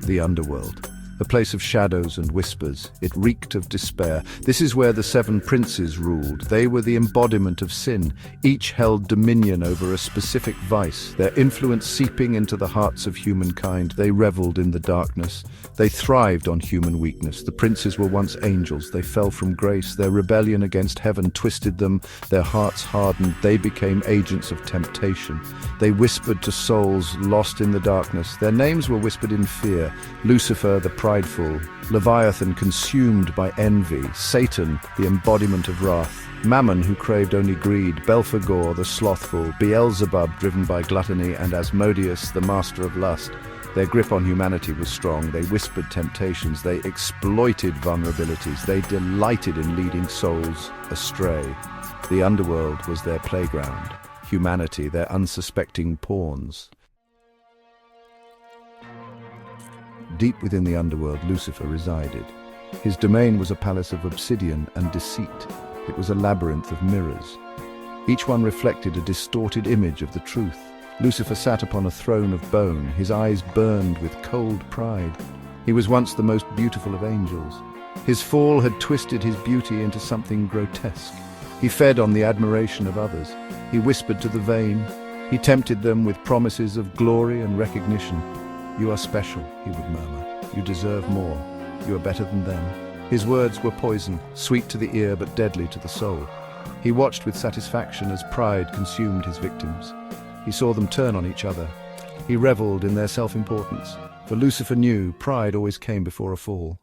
The Underworld. A place of shadows and whispers. It reeked of despair. This is where the seven princes ruled. They were the embodiment of sin. Each held dominion over a specific vice, their influence seeping into the hearts of humankind. They reveled in the darkness. They thrived on human weakness. The princes were once angels. They fell from grace. Their rebellion against heaven twisted them. Their hearts hardened. They became agents of temptation. They whispered to souls lost in the darkness. Their names were whispered in fear. Lucifer, the prideful; Leviathan, consumed by envy; Satan, the embodiment of wrath; Mammon, who craved only greed; Belphegor, the slothful; Beelzebub, driven by gluttony; and Asmodeus, the master of lust. Their grip on humanity was strong. They whispered temptations. They exploited vulnerabilities. They delighted in leading souls astray. The underworld was their playground. Humanity, their unsuspecting pawns. Deep within the underworld, Lucifer resided. His domain was a palace of obsidian and deceit. It was a labyrinth of mirrors. Each one reflected a distorted image of the truth. Lucifer sat upon a throne of bone. His eyes burned with cold pride. He was once the most beautiful of angels. His fall had twisted his beauty into something grotesque. He fed on the admiration of others. He whispered to the vain. He tempted them with promises of glory and recognition. "You are special," he would murmur. "You deserve more. You are better than them." His words were poison, sweet to the ear but deadly to the soul. He watched with satisfaction as pride consumed his victims. He saw them turn on each other. He reveled in their self-importance, for Lucifer knew pride always came before a fall.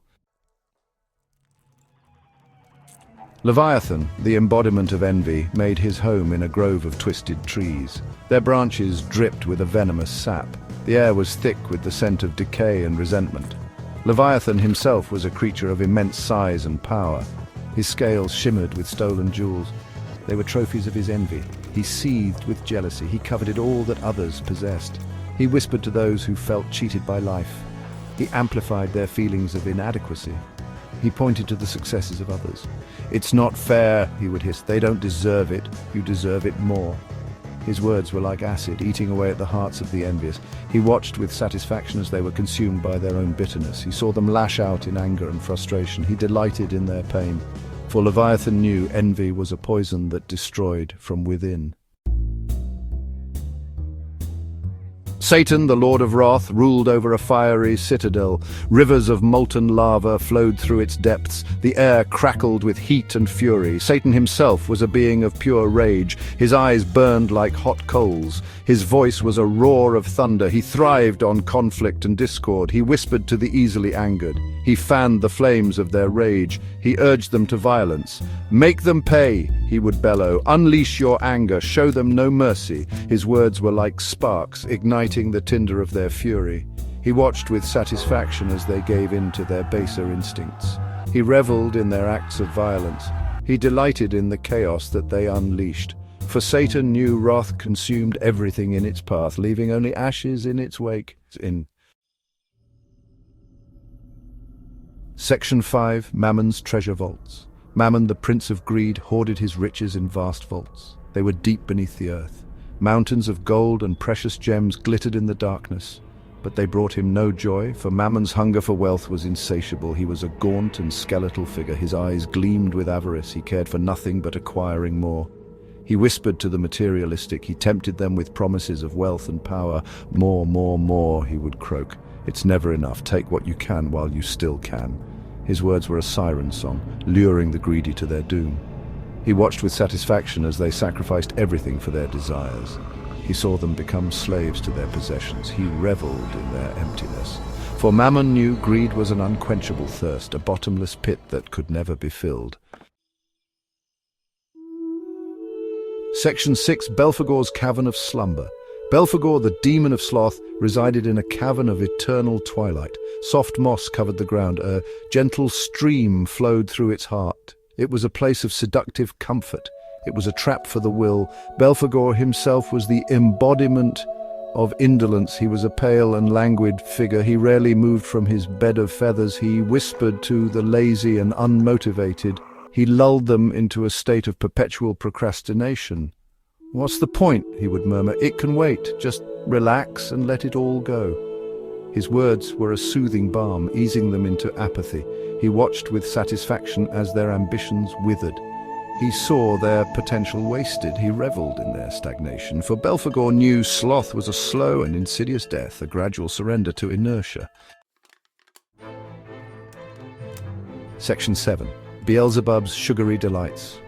Leviathan, the embodiment of envy, made his home in a grove of twisted trees. Their branches dripped with a venomous sap. The air was thick with the scent of decay and resentment. Leviathan himself was a creature of immense size and power. His scales shimmered with stolen jewels. They were trophies of his envy. He seethed with jealousy. He coveted all that others possessed. He whispered to those who felt cheated by life. He amplified their feelings of inadequacy. He pointed to the successes of others. "It's not fair," he would hiss. "They don't deserve it. You deserve it more." His words were like acid, eating away at the hearts of the envious. He watched with satisfaction as they were consumed by their own bitterness. He saw them lash out in anger and frustration. He delighted in their pain. For Leviathan knew envy was a poison that destroyed from within. Satan, the Lord of Wrath, ruled over a fiery citadel. Rivers of molten lava flowed through its depths. The air crackled with heat and fury. Satan himself was a being of pure rage. His eyes burned like hot coals. His voice was a roar of thunder. He thrived on conflict and discord. He whispered to the easily angered. He fanned the flames of their rage. He urged them to violence. "Make them pay," he would bellow. "Unleash your anger. Show them no mercy." His words were like sparks, igniting the tinder of their fury. He watched with satisfaction as they gave in to their baser instincts. He reveled in their acts of violence. He delighted in the chaos that they unleashed. For Satan knew wrath consumed everything in its path, leaving only ashes in its wake. Section 5. Mammon's Treasure Vaults. Mammon, the prince of greed, hoarded his riches in vast vaults. They were deep beneath the earth. Mountains of gold and precious gems glittered in the darkness. But they brought him no joy, for Mammon's hunger for wealth was insatiable. He was a gaunt and skeletal figure. His eyes gleamed with avarice. He cared for nothing but acquiring more. He whispered to the materialistic. He tempted them with promises of wealth and power. "More, more, more," he would croak. "It's never enough. Take what you can while you still can." His words were a siren song, luring the greedy to their doom. He watched with satisfaction as they sacrificed everything for their desires. He saw them become slaves to their possessions. He reveled in their emptiness. For Mammon knew greed was an unquenchable thirst, a bottomless pit that could never be filled. Section 6. Belphegor's Cavern of Slumber. Belphegor, the demon of sloth, resided in a cavern of eternal twilight. Soft moss covered the ground. A gentle stream flowed through its heart. It was a place of seductive comfort. It was a trap for the will. Belphegor himself was the embodiment of indolence. He was a pale and languid figure. He rarely moved from his bed of feathers. He whispered to the lazy and unmotivated. He lulled them into a state of perpetual procrastination. "What's the point?" he would murmur. "It can wait. Just relax and let it all go." His words were a soothing balm, easing them into apathy. He watched with satisfaction as their ambitions withered. He saw their potential wasted. He reveled in their stagnation, for Belphegor knew sloth was a slow and insidious death, a gradual surrender to inertia. Section 7. Beelzebub's Sugary Delights.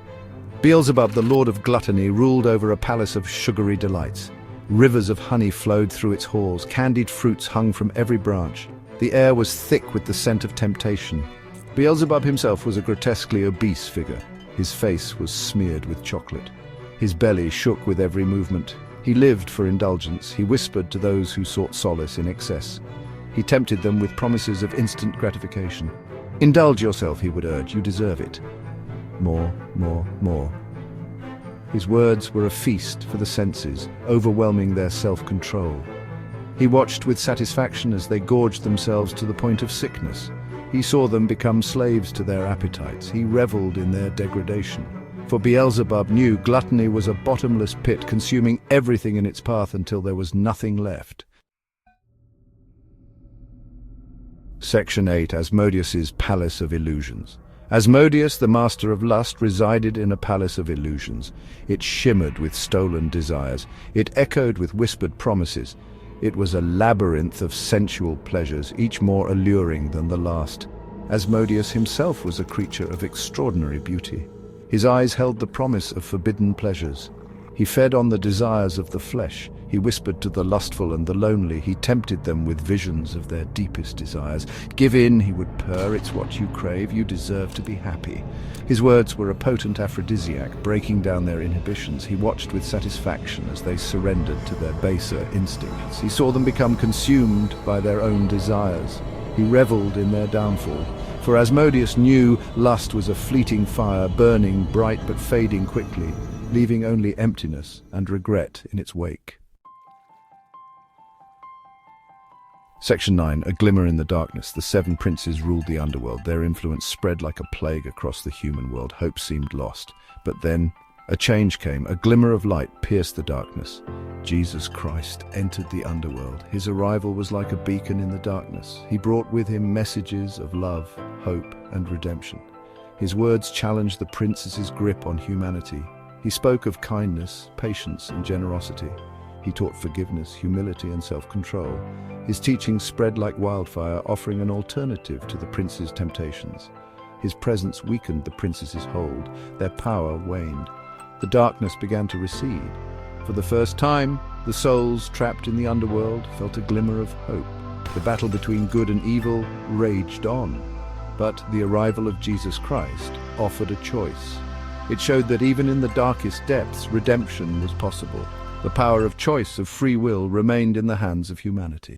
Beelzebub, the lord of gluttony, ruled over a palace of sugary delights. Rivers of honey flowed through its halls, candied fruits hung from every branch. The air was thick with the scent of temptation. Beelzebub himself was a grotesquely obese figure. His face was smeared with chocolate. His belly shook with every movement. He lived for indulgence. He whispered to those who sought solace in excess. He tempted them with promises of instant gratification. Indulge yourself, he would urge. You deserve it. More, more, more. His words were a feast for the senses, overwhelming their self-control. He watched with satisfaction as they gorged themselves to the point of sickness. He saw them become slaves to their appetites. He reveled in their degradation. For Beelzebub knew gluttony was a bottomless pit, consuming everything in its path until there was nothing left. Section 8. Asmodeus's Palace of Illusions. Asmodeus, the master of lust, resided in a palace of illusions. It shimmered with stolen desires. It echoed with whispered promises. It was a labyrinth of sensual pleasures, each more alluring than the last. Asmodeus himself was a creature of extraordinary beauty. His eyes held the promise of forbidden pleasures. He fed on the desires of the flesh. He whispered to the lustful and the lonely. He tempted them with visions of their deepest desires. Give in, he would purr, it's what you crave, you deserve to be happy. His words were a potent aphrodisiac, breaking down their inhibitions. He watched with satisfaction as they surrendered to their baser instincts. He saw them become consumed by their own desires. He reveled in their downfall. For Asmodeus knew lust was a fleeting fire, burning bright but fading quickly, leaving only emptiness and regret in its wake. Section 9. A Glimmer in the Darkness. The seven princes ruled the underworld. Their influence spread like a plague across the human world. Hope seemed lost. But then a change came. A glimmer of light pierced the darkness. Jesus Christ entered the underworld. His arrival was like a beacon in the darkness. He brought with him messages of love, hope, and redemption. His words challenged the princes' grip on humanity. He spoke of kindness, patience, and generosity. He taught forgiveness, humility, and self-control. His teachings spread like wildfire, offering an alternative to the princes' temptations. His presence weakened the princes' hold. Their power waned. The darkness began to recede. For the first time, the souls trapped in the underworld felt a glimmer of hope. The battle between good and evil raged on. But the arrival of Jesus Christ offered a choice. It showed that even in the darkest depths, redemption was possible. The power of choice, of free will, remained in the hands of humanity.